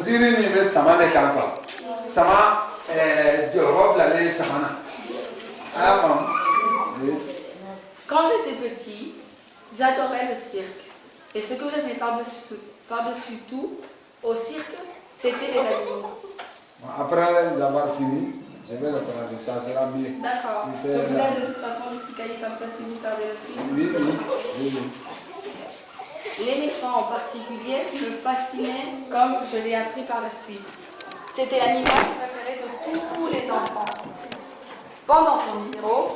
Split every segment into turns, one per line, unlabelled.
Zirini me sama ne kanfa. Sama Jorob la le samana. Ah bon.
Quand j'étais petit, j'adorais le cirque. Et ce que j'aimais par-dessus tout au cirque, c'était les animaux.
Après avoir fini, je vais le faire, ça sera mieux.
D'accord. Je voulais de toute façon le petit cahier comme ça si vous perdez le fil.
Oui.
L'éléphant en particulier me fascinait comme je l'ai appris par la suite. C'était l'animal préféré de tous les enfants. Pendant son numéro,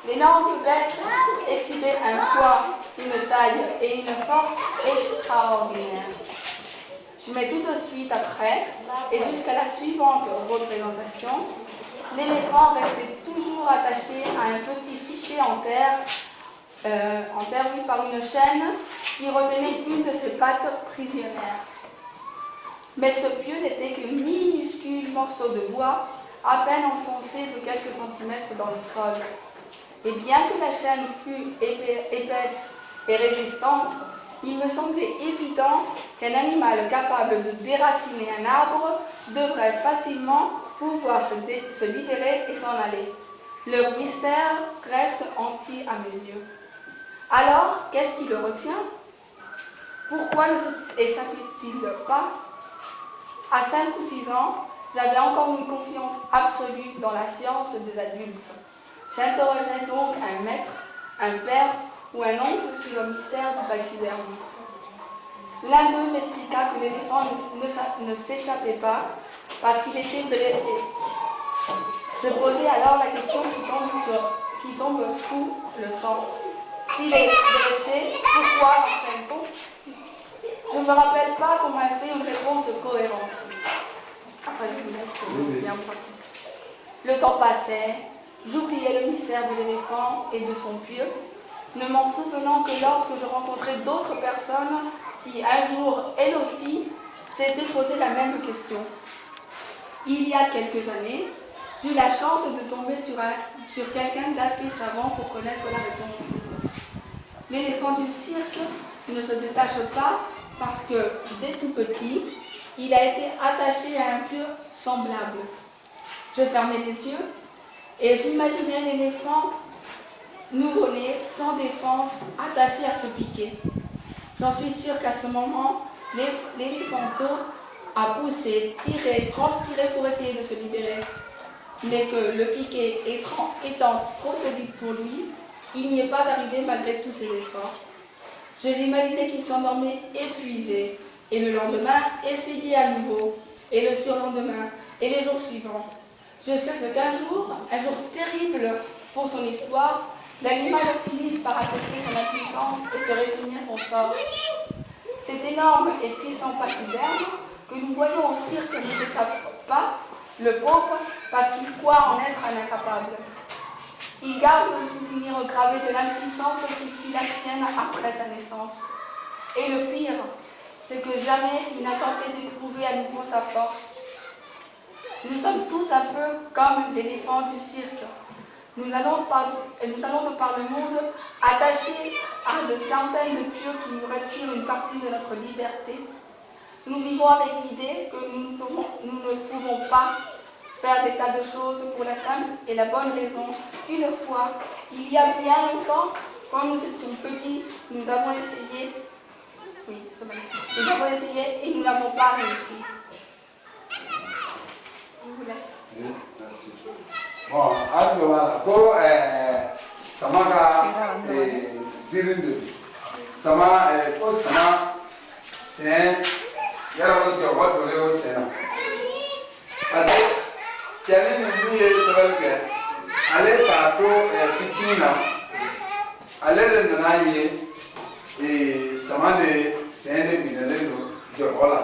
l'énorme bête exhibait un poids, une taille et une force extraordinaires. Je mets tout de suite après, et jusqu'à la suivante représentation, l'éléphant restait toujours attaché à un petit fichier en terre, par une chaîne qui retenait une de ses pattes prisonnières. Mais ce pieu n'était qu'un minuscule morceau de bois, à peine enfoncé de quelques centimètres dans le sol. Et bien que la chaîne fût épaisse et résistante, il me semblait évident qu'un animal capable de déraciner un arbre devrait facilement pouvoir se libérer et s'en aller. Le mystère reste entier à mes yeux. Alors, qu'est-ce qui le retient? Pourquoi ne s'échappe-t-il pas? À 5 ou 6 ans, j'avais encore une confiance absolue dans la science des adultes. J'interrogeais donc un maître, un père ou un oncle sur le mystère du pachyderme. L'un d'eux m'expliqua que l'éléphant ne s'échappait pas parce qu'il était dressé. Je posai alors la question qui tombe sous le sang. S'il est dressé, pourquoi l'enseigne-t-on? Je ne me rappelle pas qu'on m'a fait une réponse cohérente. Après, je vous laisse bien pratiquer. Le temps passait, j'oubliais le mystère de l'éléphant et de son pieu, ne m'en souvenant que lorsque je rencontrais d'autres personnes qui, un jour, elles aussi, s'étaient posé la même question. Il y a quelques années, j'eus la chance de tomber sur quelqu'un d'assez savant pour connaître la réponse. L'éléphant du cirque ne se détache pas parce que, dès tout petit, il a été attaché à un pieu semblable. Je fermais les yeux et j'imaginais l'éléphant nouveau-né, sans défense, attaché à ce piquet. J'en suis sûre qu'à ce moment, l'éléphanteau a poussé, tiré, transpiré pour essayer de se libérer. Mais que le piquet étant trop solide pour lui, il n'y est pas arrivé malgré tous ses efforts. Je l'imaginais qu'il s'endormait épuisé, et le lendemain, essayait à nouveau, et le surlendemain, et les jours suivants. Je sais qu'un jour, un jour terrible pour son histoire, l'animal finisse par accepter son impuissance et se résigner à son sort. Cet énorme et puissant pachyderme que nous voyons au cirque ne s'échappe pas, le pauvre, parce qu'il croit en être un incapable. Il garde le souvenir gravé de l'impuissance qui fut la sienne après sa naissance. Et le pire, c'est que jamais il n'a tenté d'éprouver à nouveau sa force. Nous sommes tous un peu comme des éléphants du cirque. Nous allons de par le monde attachés à de centaines de pieux qui nous retirent une partie de notre liberté. Nous vivons avec l'idée que nous ne pouvons pas faire des tas de choses pour la simple et la bonne raison qu'une fois, il y a bien longtemps, quand nous étions petits, nous avons essayé et nous n'avons pas réussi. Je vous laisse.
Oui, merci. Bon, alors, Samaka Zirinde, Sama, c'est yàlla ko jɔ ko dole o sen na parce que cɛni min ye sɛbɛnni kɛ ale k'a to fitinin na ale de nana ye sama de sen de minɛlen don jɔrɔ la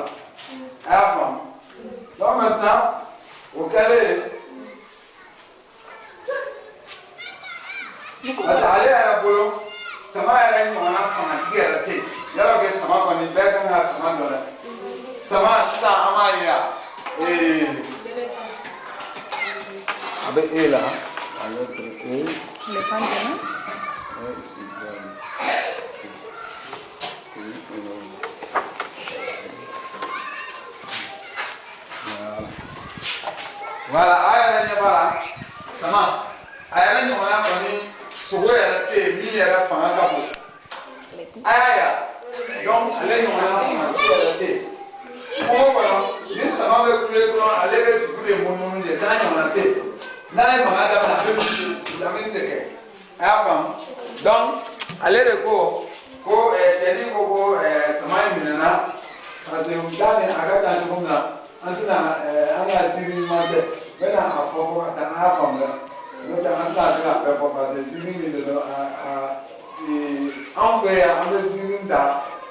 a y'a faamu donc maintenant o kɛlen parce que ale yɛrɛ bolo sama yɛrɛ ɲɔgɔnna fangatigi yɛrɛ tɛ yen yɔrɔ kɛ sama kɔni bɛɛ kan ka sama dɔ la. Sama sisan an b'a ye a bɛ e la ale tɛ voilà ayara nya bara sama ayara nya wana koni sogo yara te mi yara fanga ka bo aya donc ale nya wana fanga yara te ko wala ni sama be kule ko ale be kule mon je ta nya wana te na ma da na be da min de ke aya fam donc ale de ko teni ko sama minana parce que dane aga ta ko na antuna anga tiri mate bena afo ata afam la no ta anta ta pe ko parce que tiri ni de en fait anga tiri nda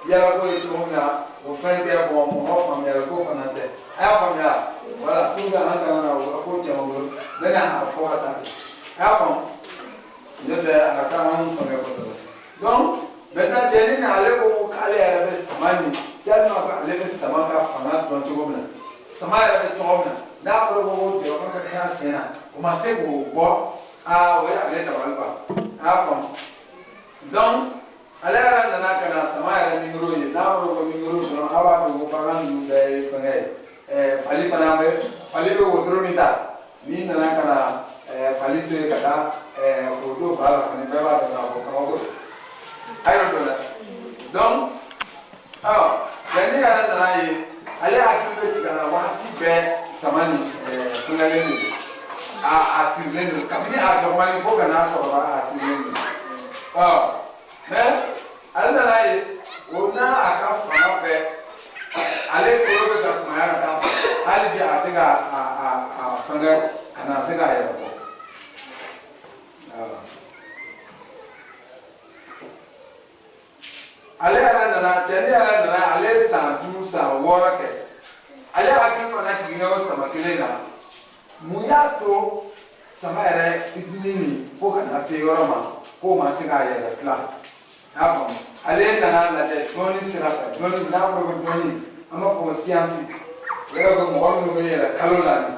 yara ko to na o frente ya bo mo fam ya ko fanate afam ya voilà tout ga anta na ko jamu bena afo ata afam ne ta ata an ko ko so donc maintenant teni na ale ko kale ya be samani tellement que ale be samanga fanga don to gomna sama ya be tawna na ko ko de ko ka sena o ma se go bo a we ale ta walba a ko donc ale ara na kana sama ya ni ngoro ni na ko ni ngoro no awa do ko pagan du be ko ne fali pana be fali be wodro ni ta ni na kana fali to e kata ko do bala ni be ba da ko ko ayo do la donc yani kana na yi ale akilbe kana wati be samani kungaleni asirleni kabini adomani ko kana ko ba asirleni mais ale na yi ona aka fama be ale ko be ka kuma ya ka ale bi atega fanga kana se ga ya ko ale ara nana tani ara nana ale san du san wɔɔrɔ kɛ ale hakili fana jiginna o sama kelen na mun y'a to sama yɛrɛ fitinin nin fo ka na se yɔrɔ ma k'o ma se k'a yɛrɛ tila n'a faamu ale nana lajɛ dɔɔni sira fɛ dɔɔni n'a fɔra ko dɔɔni an b'a fɔ ko siyansi o yɛrɛ ko mɔgɔ minnu bɛ yɛlɛ kalo la ni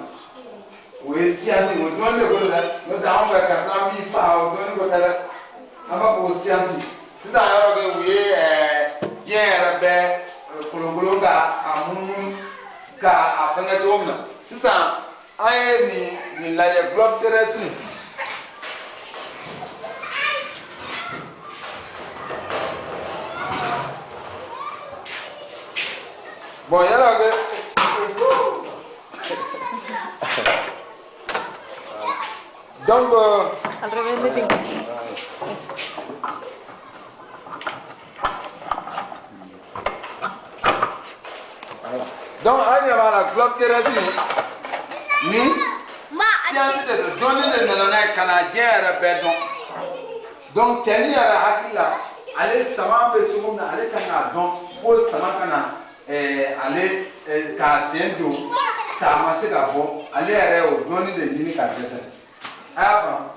o ye siyansi o dɔɔni de ko dɛ n'o tɛ anw fɛ karisa an b'i fa o dɔɔni ko tɛ dɛ an b'a fɔ ko siyansi. Sisan yɔrɔ bɛ u ye diɲɛ yɛrɛ bɛ kolonkolon ka munumunu ka a fɛngɛ cogo min na sisan an ye nin lajɛ globe terrestre nin bon yɔrɔ bɛ donc
al revés de ti.
donc an yaba la globe terrestre ni science de donner de nana kana diɲɛ yɛrɛ bɛɛ dɔn donc cɛni yɛrɛ hakili la ale sama bɛ cogo min na ale kan k'a dɔn fo sama ka na ale k'a sen don k'a ma se ka bɔ ale yɛrɛ o dɔnni de ɲini ka dɛsɛ a y'a faamu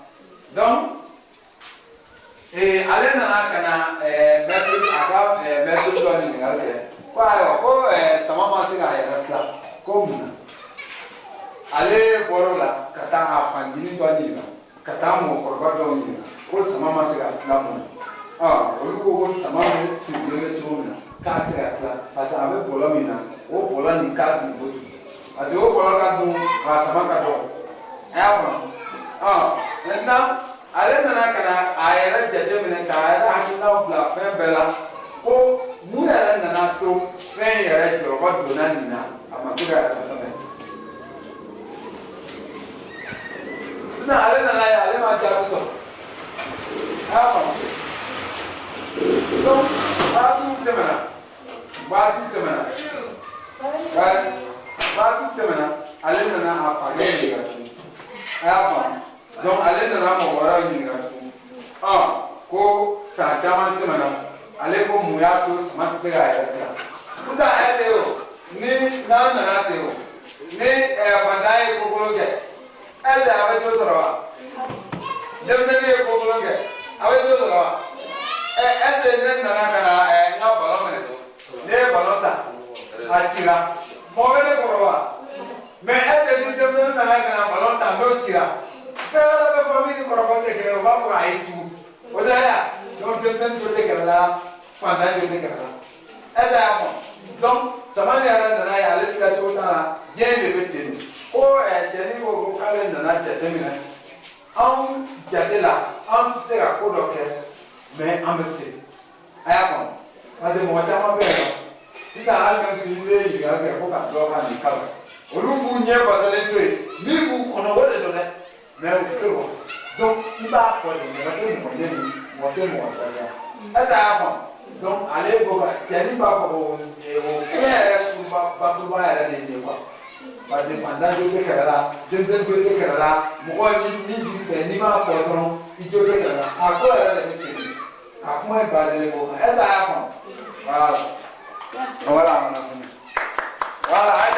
donc ale nana ka na mɛtiri a ka mɛtiri dɔ ɲininkali kɛ. Ko ayiwa ko sama ma se k'a yɛrɛ tila ko mun na ale bɔr'o la ka taa a fandini dɔ ɲininka ka taa mɔgɔkɔrɔba dɔw ɲininka ko sama ma se k'a tila mun na olu ko ko sama bɛ sigilen bɛ cogo min na k'a tɛ se k'a tila parce que a bɛ bɔlɔ min na o bɔlɔ nin ka dun kojugu parce que o bɔlɔ ka dun a sama ka dɔgɔ a y'a faamu maintenant ale nana ka na a yɛrɛ jateminɛ k'a yɛrɛ hakilinaw bila fɛn bɛɛ la ko mun yɛrɛ nana to fɛn yɛrɛ jɔyɔrɔ donna nin na a ma se ka yɛrɛ tɛmɛ sisan ale nana ye ale ma jaabi sɔrɔ a y'a faamu donc waatiw tɛmɛna ale nana a fakɛ ɲininka tugun a y'a faamu donc ale nana mɔgɔ wɛrɛw ɲininka tugun ko san caman tɛmɛna ale ko mun y'a to sama tɛ se k'a yɛrɛ tila sisan ɛsɛ o ni n'an nana ten o ni fantan ye kokolo kɛ ɛsɛ a bɛ to sɔrɔ wa denmisɛnnin ye kokolo kɛ a bɛ to sɔrɔ wa ɛsɛ ne nana ka na n ka balon minɛ ne ye balon ta a cira mɔgɔ bɛ ne kɔrɔ wa mɛ ɛsɛ ni denmisɛnnin nana ka na balon ta n'o cira fɛn wɛrɛ bɛ fɔ min ni kɔrɔfɔ tɛ kelen o b'a fɔ a ye tugu o tɛ ya donc denmisɛnnin jo tɛ kɛlɛ la fantan jo tɛ kɛlɛ la ɛsɛ y'a fɔ donc sama ni yɛrɛ nana ye ale tila cogo t'a la diɲɛ de bɛ ten ko cɛnni ko n'a jateminɛ anw jate la anw tɛ se ka ko dɔ kɛ mais an bɛ se a y'a faamu parce que mɔgɔ caman bɛ yen nɔ sisan hali même si n'i ye ɲininkali kɛ ko ka dɔ ka nin kala olu b'u ɲɛ fasalen to yen min b'u kɔnɔ o de don dɛ mais u tɛ se k'o donc i b'a fɔ de mɔgɔ tɛ mɔgɔ ɲɛ nin mɔgɔ tɛ mɔgɔ tɔɔrɔ est-ce que a y'a faamu donc ale b'o ka cɛnni b'a fɔ ko o kɛnɛ yɛrɛ bakuruba yɛrɛ de ye quoi parce que fantan jo tɛ kɛlɛ la denmisɛnnin jo tɛ kɛlɛ la mɔgɔ ni b'i fɛ n'i m'a fɔ dɔrɔn i jo tɛ kɛlɛ la a ko yɛrɛ de bɛ cɛnni a kuma ye basé ko kan est-ce que a y'a faamu voilà voilà on a fini voilà.